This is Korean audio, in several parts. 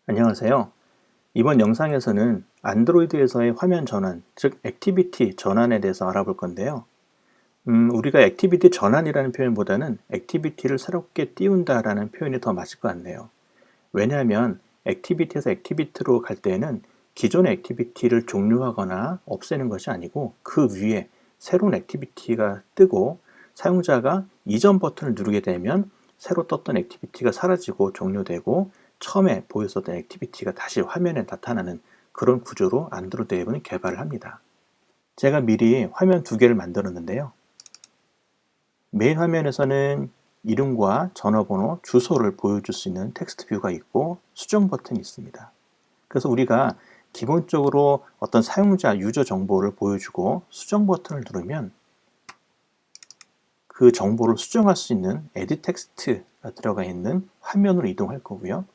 안녕하세요. 이번 영상에서는 안드로이드에서의 화면 전환, 즉 액티비티 전환에 대해서 알아볼 건데요. 우리가 액티비티 전환이라는 표현보다는 액티비티를 새롭게 띄운다라는 표현이 더 맞을 것 같네요. 왜냐하면 액티비티에서 액티비티로 갈 때에는 기존의 액티비티를 종료하거나 없애는 것이 아니고 그 위에 새로운 액티비티가 뜨고 사용자가 이전 버튼을 누르게 되면 새로 떴던 액티비티가 사라지고 종료되고 처음에 보였었던 액티비티가 다시 화면에 나타나는 그런 구조로 안드로이드 앱은 개발을 합니다. 제가 미리 화면 두 개를 만들었는데요. 메인 화면에서는 이름과 전화번호, 주소를 보여줄 수 있는 텍스트 뷰가 있고 수정 버튼이 있습니다. 그래서 우리가 기본적으로 어떤 사용자, 유저 정보를 보여주고 수정 버튼을 누르면 그 정보를 수정할 수 있는 에디 텍스트가 들어가 있는 화면으로 이동할 거고요.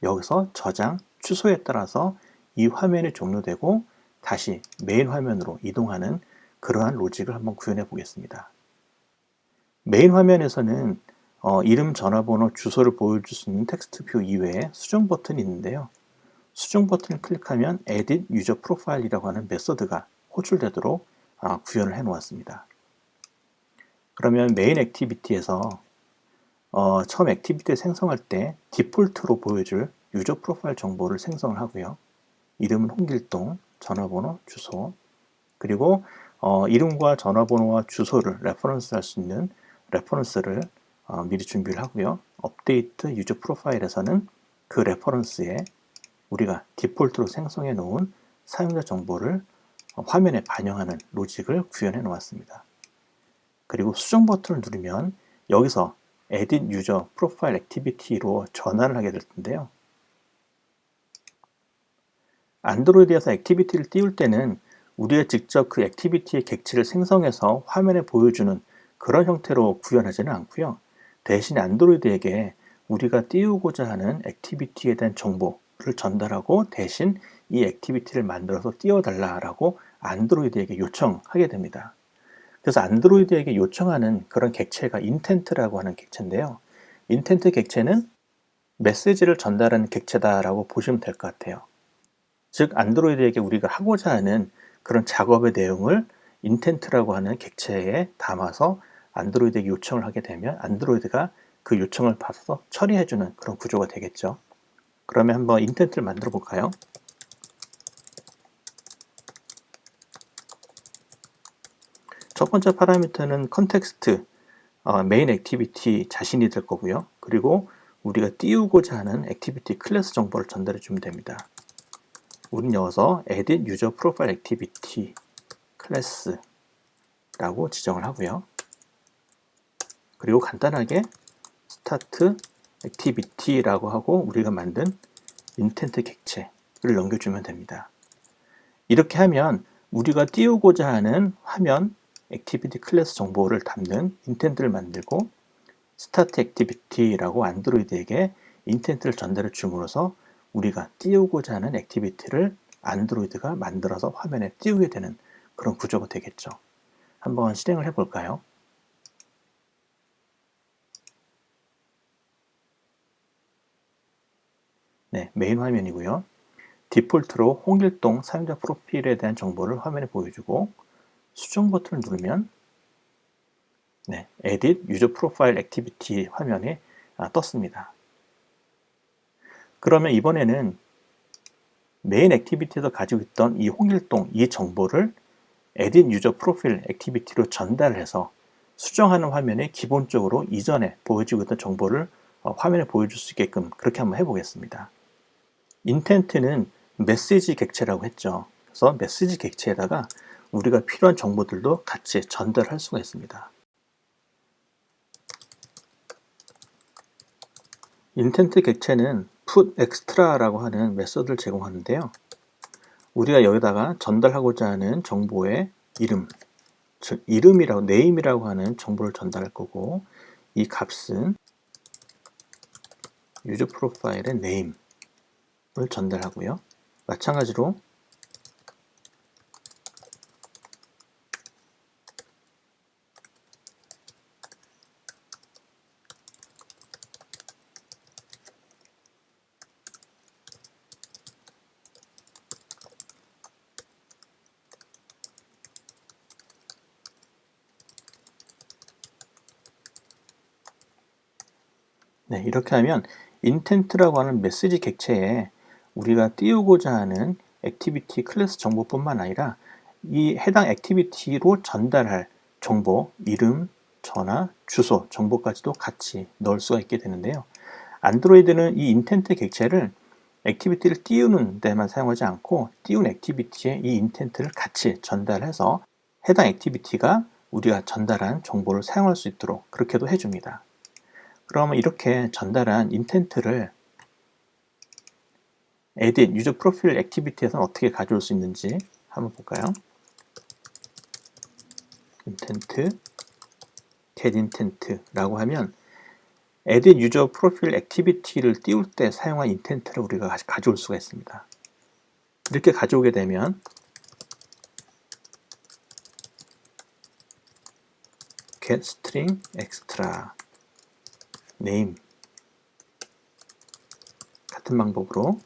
여기서 저장, 취소에 따라서 이 화면이 종료되고 다시 메인 화면으로 이동하는 그러한 로직을 한번 구현해 보겠습니다. 메인 화면에서는 이름, 전화번호, 주소를 보여줄 수 있는 텍스트 뷰 이외에 수정 버튼이 있는데요. 수정 버튼을 클릭하면 Edit User Profile이라고 하는 메서드가 호출되도록 구현을 해 놓았습니다. 그러면 메인 액티비티에서 처음 액티비티 생성할 때 디폴트로 보여줄 유저 프로파일 정보를 생성을 하고요. 이름은 홍길동, 전화번호, 주소, 그리고 이름과 전화번호와 주소를 레퍼런스 할 수 있는 레퍼런스를 미리 준비를 하고요. 업데이트 유저 프로파일에서는 그 레퍼런스에 우리가 디폴트로 생성해 놓은 사용자 정보를 화면에 반영하는 로직을 구현해 놓았습니다. 그리고 수정 버튼을 누르면 여기서 Edit User Profile Activity로 전환을 하게 될 텐데요. 안드로이드에서 액티비티를 띄울 때는 우리가 직접 그 액티비티의 객체를 생성해서 화면에 보여주는 그런 형태로 구현하지는 않고요. 대신 안드로이드에게 우리가 띄우고자 하는 액티비티에 대한 정보를 전달하고 대신 이 액티비티를 만들어서 띄워달라고 안드로이드에게 요청하게 됩니다. 그래서 안드로이드에게 요청하는 그런 객체가 인텐트라고 하는 객체인데요. 인텐트 객체는 메시지를 전달하는 객체다라고 보시면 될 것 같아요. 즉 안드로이드에게 우리가 하고자 하는 그런 작업의 내용을 인텐트라고 하는 객체에 담아서 안드로이드에게 요청을 하게 되면 안드로이드가 그 요청을 받아서 처리해주는 그런 구조가 되겠죠. 그러면 한번 인텐트를 만들어 볼까요? 첫 번째 파라미터는 컨텍스트, 메인 액티비티 자신이 될 거고요. 그리고 우리가 띄우고자 하는 액티비티 클래스 정보를 전달해 주면 됩니다. 우린 여기서 Edit User Profile Activity 클래스라고 지정을 하고요. 그리고 간단하게 Start Activity라고 하고 우리가 만든 인텐트 객체를 넘겨주면 됩니다. 이렇게 하면 우리가 띄우고자 하는 화면 액티비티 클래스 정보를 담는 인텐트를 만들고 스타트 액티비티라고 안드로이드에게 인텐트를 전달해 줌으로써 우리가 띄우고자 하는 액티비티를 안드로이드가 만들어서 화면에 띄우게 되는 그런 구조가 되겠죠. 한번 실행을 해볼까요? 네, 메인 화면이고요. 디폴트로 홍길동 사용자 프로필에 대한 정보를 화면에 보여주고 수정 버튼을 누르면 네, Edit User Profile Activity 화면에 떴습니다. 그러면 이번에는 메인 액티비티에서 가지고 있던 이 홍길동 이 정보를 Edit User Profile Activity로 전달해서 수정하는 화면에 기본적으로 이전에 보여지고 있던 정보를 화면에 보여줄 수 있게끔 그렇게 한번 해보겠습니다. 인텐트는 메시지 객체라고 했죠. 그래서 메시지 객체에다가 우리가 필요한 정보들도 같이 전달할 수가 있습니다. 인텐트 객체는 put extra라고 하는 메서드를 제공하는데요. 우리가 여기다가 전달하고자 하는 정보의 이름, 즉 이름이라고 name이라고 하는 정보를 전달할 거고 이 값은 유저 프로파일의 name을 전달하고요. 마찬가지로 네, 이렇게 하면 intent라고 하는 메시지 객체에 우리가 띄우고자 하는 액티비티 클래스 정보뿐만 아니라 이 해당 액티비티로 전달할 정보, 이름, 전화, 주소 정보까지도 같이 넣을 수가 있게 되는데요. 안드로이드는 이 인텐트 객체를 액티비티를 띄우는 데만 사용하지 않고 띄운 액티비티에 이 인텐트를 같이 전달해서 해당 액티비티가 우리가 전달한 정보를 사용할 수 있도록 그렇게도 해줍니다. 그러면 이렇게 전달한 인텐트를 edit 유저 프로필 액티비티에서는 어떻게 가져올 수 있는지 한번 볼까요? 인텐트 get intent라고 하면 edit 유저 프로필 액티비티를 띄울 때 사용한 인텐트를 우리가 가져올 수가 있습니다. 이렇게 가져오게 되면 get string extra name 같은 방법으로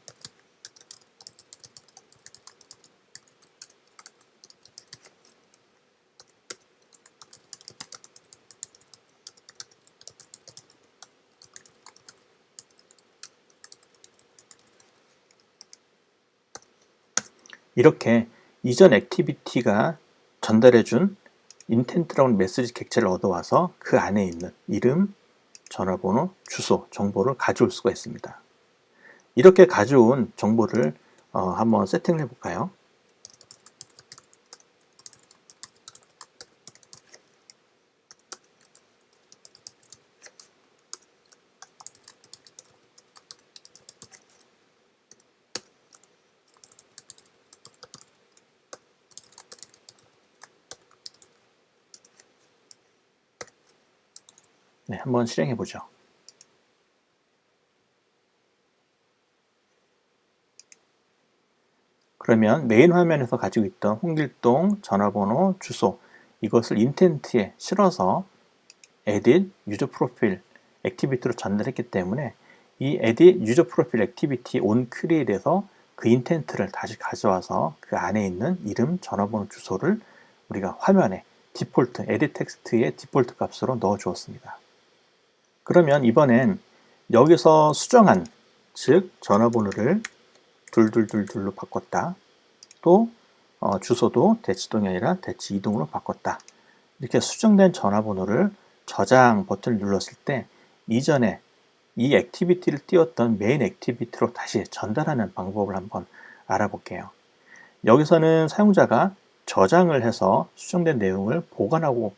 이렇게 이전 액티비티가 전달해준 인텐트라는 메시지 객체를 얻어와서 그 안에 있는 이름, 전화번호, 주소 정보를 가져올 수가 있습니다. 이렇게 가져온 정보를 한번 세팅을 해볼까요? 네, 한번 실행해 보죠. 그러면 메인 화면에서 가지고 있던 홍길동 전화번호, 주소 이것을 인텐트에 실어서 edit 유저 프로필 액티비티로 전달했기 때문에 이 edit 유저 프로필 액티비티 on 퀘리에 대해서 그 인텐트를 다시 가져와서 그 안에 있는 이름, 전화번호, 주소를 우리가 화면에 디폴트, edit 텍스트의 디폴트 값으로 넣어 주었습니다. 그러면 이번엔 여기서 수정한, 즉 전화번호를 둘둘둘둘로 바꿨다. 또 주소도 대치동이 아니라 대치이동으로 바꿨다. 이렇게 수정된 전화번호를 저장 버튼을 눌렀을 때 이전에 이 액티비티를 띄웠던 메인 액티비티로 다시 전달하는 방법을 한번 알아볼게요. 여기서는 사용자가 저장을 해서 수정된 내용을 보관하고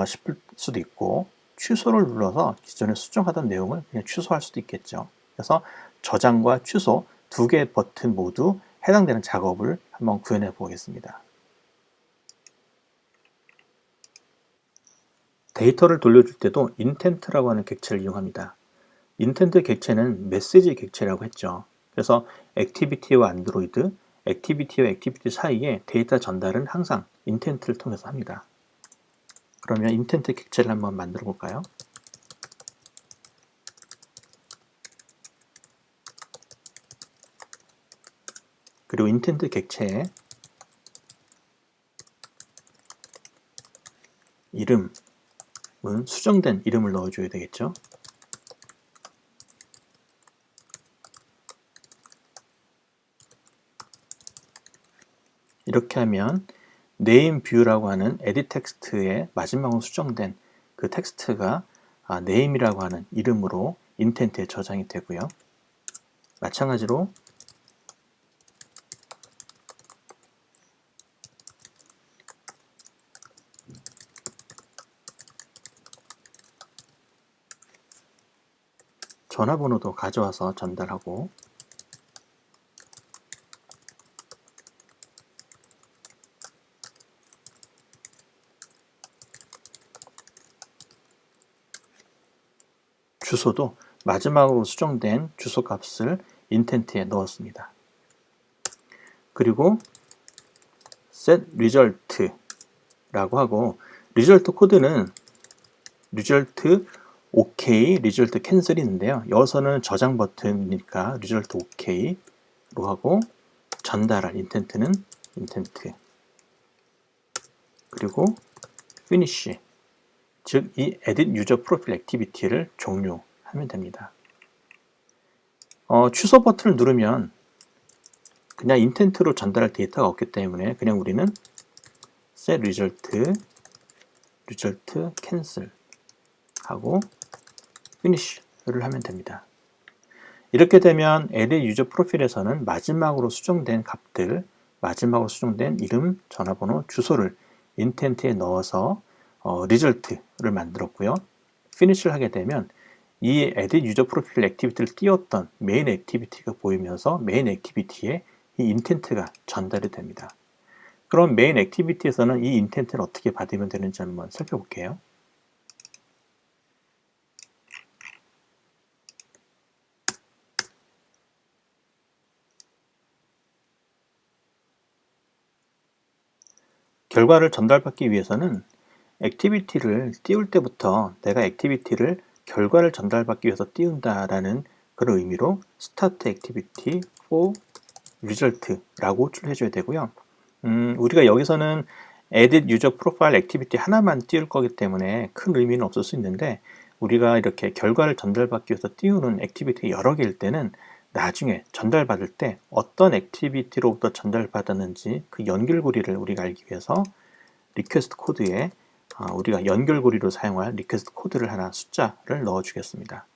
싶을 수도 있고 취소를 눌러서 기존에 수정하던 내용을 그냥 취소할 수도 있겠죠. 그래서 저장과 취소 두 개의 버튼 모두 해당되는 작업을 한번 구현해 보겠습니다. 데이터를 돌려줄 때도 intent라고 하는 객체를 이용합니다. 인텐트 객체는 메시지 객체라고 했죠. 그래서 액티비티와 안드로이드, 액티비티와 액티비티 사이에 데이터 전달은 항상 인텐트를 통해서 합니다. 그러면 인텐트 객체를 한번 만들어 볼까요? 그리고 인텐트 객체에 이름은 수정된 이름을 넣어줘야 되겠죠. 이렇게 하면 name view라고 하는 edit 텍스트의 마지막으로 수정된 그 텍스트가 name이라고 하는 이름으로 인텐트에 저장이 되고요. 마찬가지로 전화번호도 가져와서 전달하고 주소도 마지막으로 수정된 주소 값을 인텐트에 넣었습니다. 그리고 set result라고 하고 리절트 코드는 리절트 OK, 리절트 캔슬이 있는데요. 여기서는 저장 버튼이니까 리절트 OK로 하고 전달할 인텐트는 인텐트 그리고 finish 즉 이 edit user profile activity를 종료한 하면 됩니다. 취소 버튼을 누르면 그냥 인텐트로 전달할 데이터가 없기 때문에 그냥 우리는 set result cancel 하고 finish를 하면 됩니다. 이렇게 되면 edit 유저 프로필에서는 마지막으로 수정된 값들, 마지막으로 수정된 이름, 전화번호, 주소를 인텐트에 넣어서 result를 만들었고요. finish를 하게 되면 이 edit 유저 프로필 액티비티를 띄웠던 메인 액티비티가 보이면서 메인 액티비티에 이 인텐트가 전달이 됩니다. 그럼 메인 액티비티에서는 이 인텐트를 어떻게 받으면 되는지 한번 살펴볼게요. 결과를 전달받기 위해서는 액티비티를 띄울 때부터 내가 액티비티를 결과를 전달받기 위해서 띄운다라는 그런 의미로 start activity for result라고 호출해줘야 되고요. 우리가 여기서는 edit user profile activity 하나만 띄울 거기 때문에 큰 의미는 없을 수 있는데 우리가 이렇게 결과를 전달받기 위해서 띄우는 액티비티 여러 개일 때는 나중에 전달받을 때 어떤 액티비티로부터 전달받았는지 그 연결고리를 우리가 알기 위해서 리퀘스트 코드에 우리가 연결고리로 사용할 리퀘스트 코드를 하나 숫자를 넣어 주겠습니다.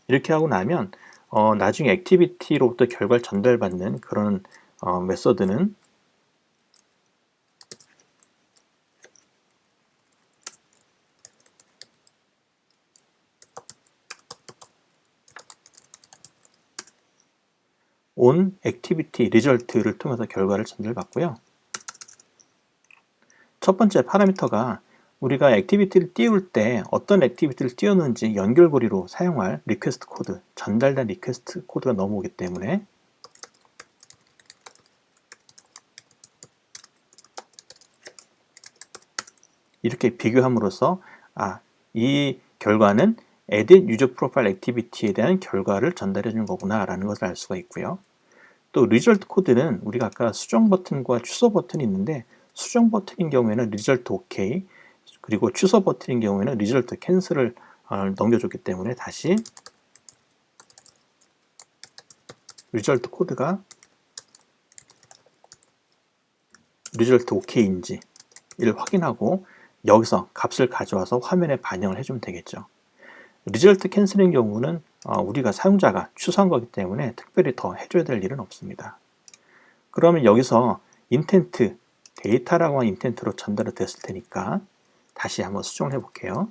이렇게 하고 나면 나중에 액티비티로부터 결과를 전달받는 그런 메서드는 on activity result를 통해서 결과를 전달받고요. 첫 번째 파라미터가 우리가 액티비티를 띄울 때 어떤 액티비티를 띄웠는지 연결고리로 사용할 리퀘스트 코드, 전달된 리퀘스트 코드가 넘어오기 때문에 이렇게 비교함으로써 이 결과는 edit user profile activity에 대한 결과를 전달해 주는 거구나 라는 것을 알 수가 있고요. 또 result 코드는 우리가 아까 수정 버튼과 취소 버튼이 있는데 수정 버튼인 경우에는 result OK 그리고 취소 버튼인 경우에는 result cancel을 넘겨줬기 때문에 다시 result 코드가 result OK인지 이를 확인하고 여기서 값을 가져와서 화면에 반영을 해주면 되겠죠. result cancel인 경우는 우리가 사용자가 취소한 거기 때문에 특별히 더 해줘야 될 일은 없습니다. 그러면 여기서 intent, 데이터라고 하는 intent로 전달이 됐을 테니까 다시 한번 수정을 해볼게요.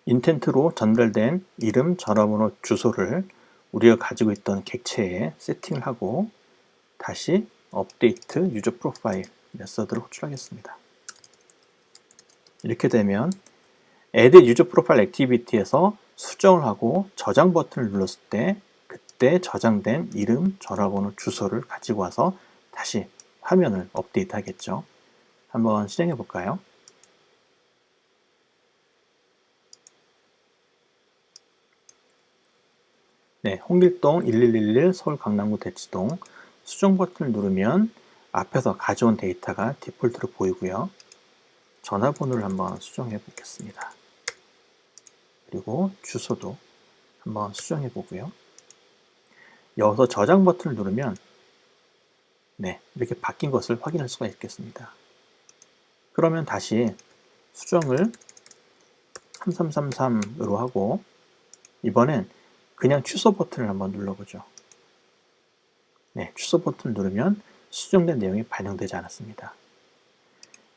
인텐트로 전달된 이름, 전화번호, 주소를 우리가 가지고 있던 객체에 세팅을 하고 다시 업데이트 유저 프로파일 메서드를 호출하겠습니다. 이렇게 되면 edit user profile activity에서 수정을 하고 저장 버튼을 눌렀을 때 그때 저장된 이름, 전화번호, 주소를 가지고 와서 다시 화면을 업데이트 하겠죠. 한번 실행해 볼까요? 네, 홍길동 1111 서울 강남구 대치동 수정 버튼을 누르면 앞에서 가져온 데이터가 디폴트로 보이고요. 전화번호를 한번 수정해 보겠습니다. 그리고 주소도 한번 수정해 보고요. 여기서 저장 버튼을 누르면 네, 이렇게 바뀐 것을 확인할 수가 있겠습니다. 그러면 다시 수정을 3333으로 하고 이번엔 그냥 취소 버튼을 한번 눌러보죠. 네, 취소 버튼을 누르면 수정된 내용이 반영되지 않았습니다.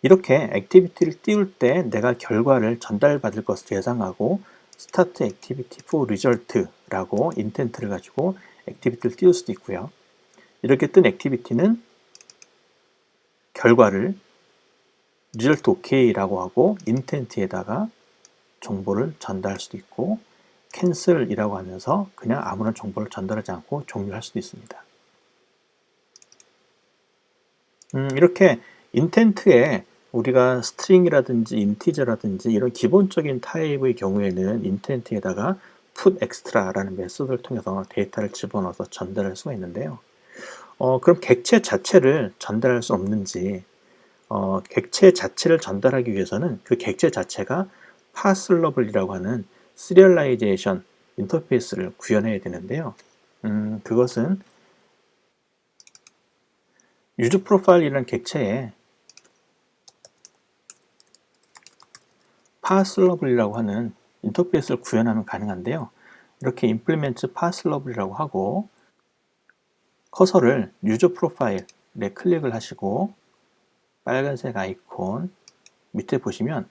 이렇게 액티비티를 띄울 때 내가 결과를 전달받을 것을 예상하고 start activity for result라고 intent를 가지고 액티비티를 띄울 수도 있고요. 이렇게 뜬 액티비티는 결과를 result OK라고 하고 intent에다가 정보를 전달할 수도 있고 cancel이라고 하면서 그냥 아무런 정보를 전달하지 않고 종료할 수도 있습니다. 이렇게 intent에 우리가 스트링이라든지 인티저라든지 이런 기본적인 타입의 경우에는 intent에다가 put extra라는 메소드를 통해서 데이터를 집어넣어서 전달할 수가 있는데요. 그럼 객체 자체를 전달할 수 없는지, 객체 자체를 전달하기 위해서는 그 객체 자체가 parserlable이라고 하는 시리얼라이제이션 인터페이스를 구현해야 되는데요. 그것은 유저 프로파일이라는 객체에 parserlable이라고 하는 인터페이스를 구현하면 가능한데요. 이렇게 implement parserlable이라고 하고 커서를 유저 프로파일에 클릭을 하시고 빨간색 아이콘 밑에 보시면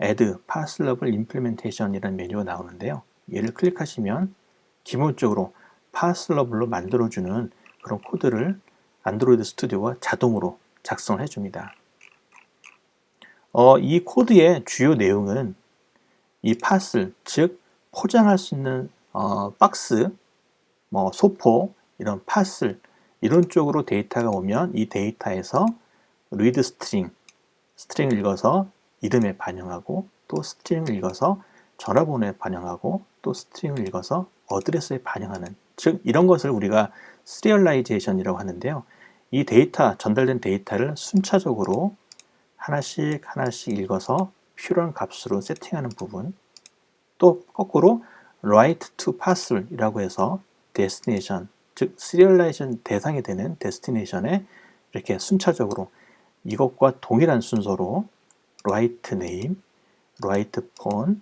Add Parserlable Implementation 이라는 메뉴가 나오는데요. 얘를 클릭하시면 기본적으로 Parserlable로 만들어주는 그런 코드를 안드로이드 스튜디오가 자동으로 작성을 해줍니다. 이 코드의 주요 내용은 이 파슬, 즉 포장할 수 있는 박스, 소포, 이런 파슬 이런 쪽으로 데이터가 오면 이 데이터에서 read 스트링을 읽어서 이름에 반영하고 또 스트링을 읽어서 전화번호에 반영하고 또 스트링을 읽어서 어드레스에 반영하는 즉 이런 것을 우리가 시리얼라이제이션이라고 하는데요. 이 데이터, 전달된 데이터를 순차적으로 하나씩 읽어서 필요한 값으로 세팅하는 부분 또 거꾸로 write to parcel 이라고 해서 destination 즉 시리얼라이제이션 대상이 되는 데스티네이션에 이렇게 순차적으로 이것과 동일한 순서로 write name, write phone,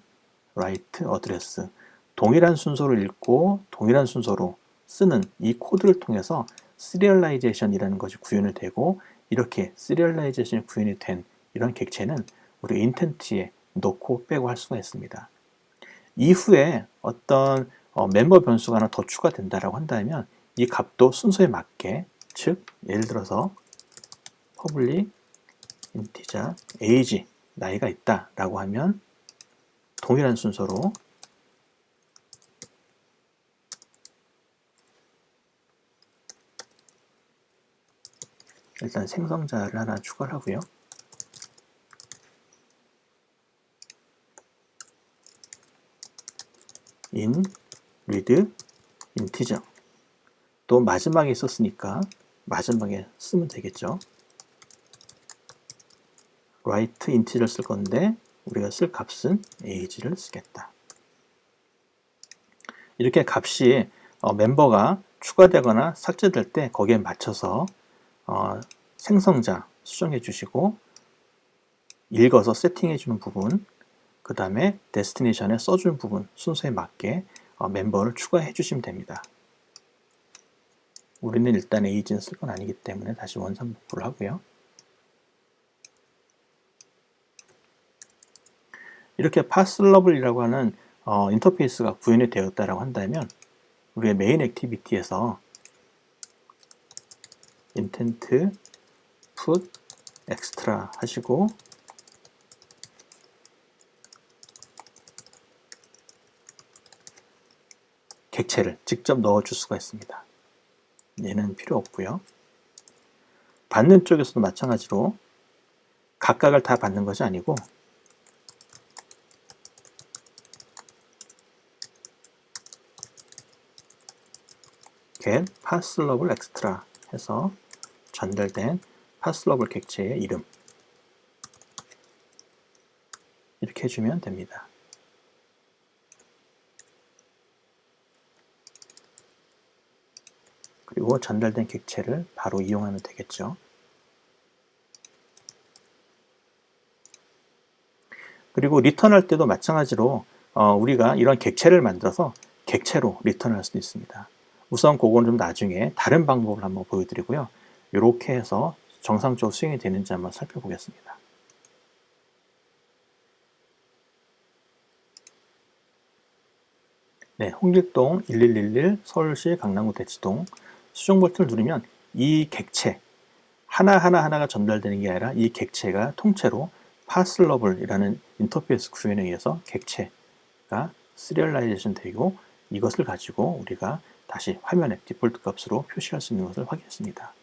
write address 동일한 순서로 읽고 동일한 순서로 쓰는 이 코드를 통해서 시리얼라이제이션이라는 것이 구현이 되고 이렇게 시리얼라이제이션이 구현이 된 이런 객체는 우리 인텐트에 넣고 빼고 할 수가 있습니다. 이후에 어떤 멤버 변수가 하나 더 추가된다라고 한다면 이 값도 순서에 맞게 즉 예를 들어서 public integer age 나이가 있다 라고 하면 동일한 순서로 일단 생성자를 하나 추가를 하고요. in read integer 또 마지막에 있었으니까 마지막에 쓰면 되겠죠. write integer 쓸 건데 우리가 쓸 값은 age를 쓰겠다. 이렇게 값이 멤버가 추가되거나 삭제될 때 거기에 맞춰서 생성자 수정해 주시고 읽어서 세팅해 주는 부분 그 다음에 데스티네이션에 써주는 부분 순서에 맞게 멤버를 추가해 주시면 됩니다. 우리는 일단 에이지는 쓸 건 아니기 때문에 다시 원상복구를 하고요. 이렇게 parserlable이라고 하는 인터페이스가 구현이 되었다라고 한다면 우리의 메인 액티비티에서 intent put extra 하시고 객체를 직접 넣어줄 수가 있습니다. 얘는 필요 없고요. 받는 쪽에서도 마찬가지로 각각을 다 받는 것이 아니고 get parserlable extra 해서 전달된 parserlable 객체의 이름 이렇게 해주면 됩니다. 그리고 전달된 객체를 바로 이용하면 되겠죠. 그리고 리턴할 때도 마찬가지로 우리가 이런 객체를 만들어서 객체로 리턴할 수도 있습니다. 우선 그거는 좀 나중에 다른 방법을 한번 보여드리고요. 이렇게 해서 정상적으로 수행이 되는지 한번 살펴보겠습니다. 네, 홍길동 1111 서울시 강남구 대치동 수정 버튼을 누르면 이 객체 하나하나가 전달되는 게 아니라 이 객체가 통째로 parseLabel이라는 인터페이스 구현에 의해서 객체가 시리얼라이제이션 되고 이것을 가지고 우리가 다시 화면에 디폴트 값으로 표시할 수 있는 것을 확인했습니다.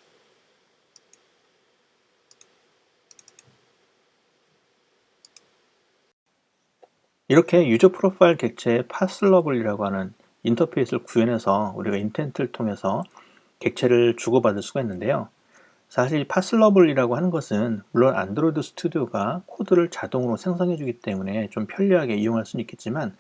이렇게 유저 프로파일 객체의 parseLabel이라고 하는 인터페이스를 구현해서 우리가 인텐트를 통해서 객체를 주고받을 수가 있는데요. 사실 parseLabel이라고 하는 것은 물론 안드로이드 스튜디오가 코드를 자동으로 생성해 주기 때문에 좀 편리하게 이용할 수는 있겠지만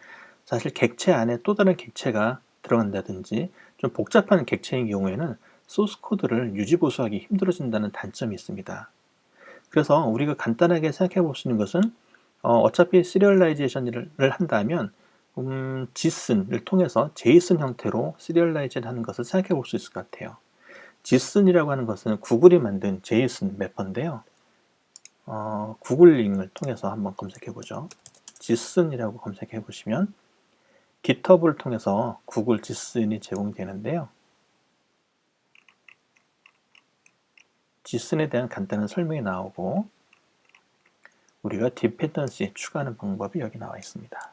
사실 객체 안에 또 다른 객체가 들어간다든지 좀 복잡한 객체인 경우에는 소스 코드를 유지 보수하기 힘들어진다는 단점이 있습니다. 그래서 우리가 간단하게 생각해 볼 수 있는 것은 어차피 시리얼라이제이션을 한다면 JSON을 통해서 JSON 형태로 시리얼라이즈 하는 것을 생각해 볼 수 있을 것 같아요. JSON이라고 하는 것은 구글이 만든 JSON 매퍼인데요. 구글링을 통해서 한번 검색해 보죠. JSON이라고 검색해 보시면 GitHub을 통해서 구글 JSON이 제공되는데요. JSON에 대한 간단한 설명이 나오고 우리가 디펜던시 추가하는 방법이 여기 나와 있습니다.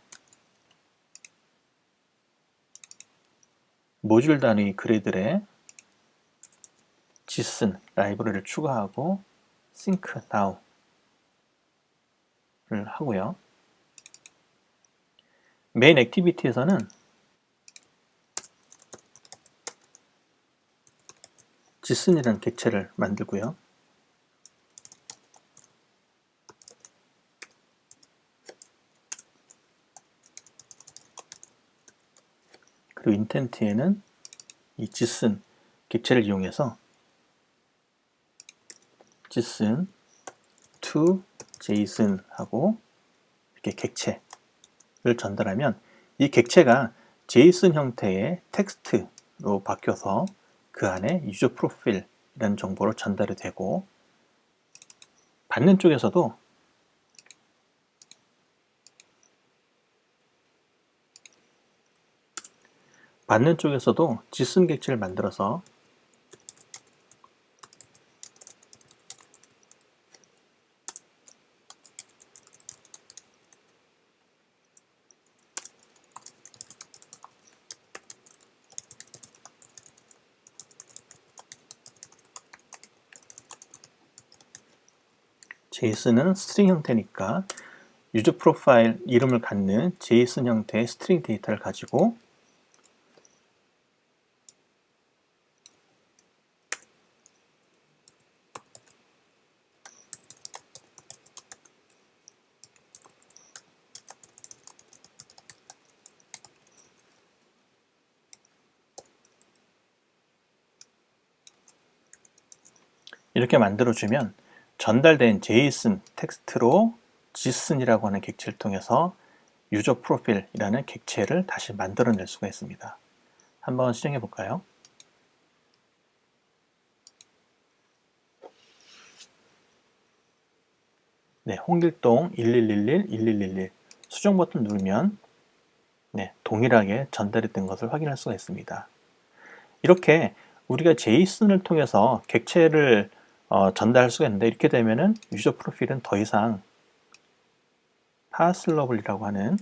모듈 단위 그래들에 JSON 라이브러리를 추가하고 sync now를 하고요. 메인 액티비티에서는 JSON이라는 객체를 만들고요. 그리고 인텐트에는 이 JSON 객체를 이용해서 JSON to JSON 하고 이렇게 객체를 전달하면 이 객체가 JSON 형태의 텍스트로 바뀌어서 그 안에 유저 프로필이라는 정보로 전달이 되고 받는 쪽에서도 JSON 객체를 만들어서 JSON은 스트링 형태니까 유저 프로파일 이름을 갖는 JSON 형태의 스트링 데이터를 가지고 이렇게 만들어주면 전달된 JSON 텍스트로 JSON이라고 하는 객체를 통해서 유저 프로필이라는 객체를 다시 만들어낼 수가 있습니다. 한번 실행해 볼까요? 네, 홍길동 1111 수정 버튼 누르면 동일하게 동일하게 된 것을 확인할 수가 있습니다. 이렇게 우리가 JSON을 통해서 객체를 전달할 수가 있는데 이렇게 되면은 유저 프로필은 더 이상 parseLabel이라고 하는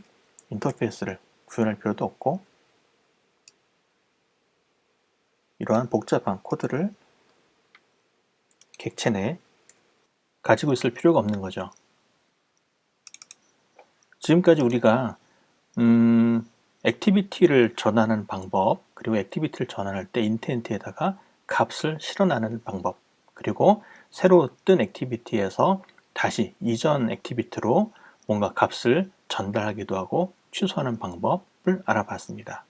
인터페이스를 구현할 필요도 없고 이러한 복잡한 코드를 객체 내에 가지고 있을 필요가 없는 거죠. 지금까지 우리가 액티비티를 전환하는 방법, 그리고 액티비티를 전환할 때 인텐트에다가 값을 실어나가는 방법, 그리고 새로 뜬 액티비티에서 다시 이전 액티비티로 뭔가 값을 전달하기도 하고 취소하는 방법을 알아봤습니다.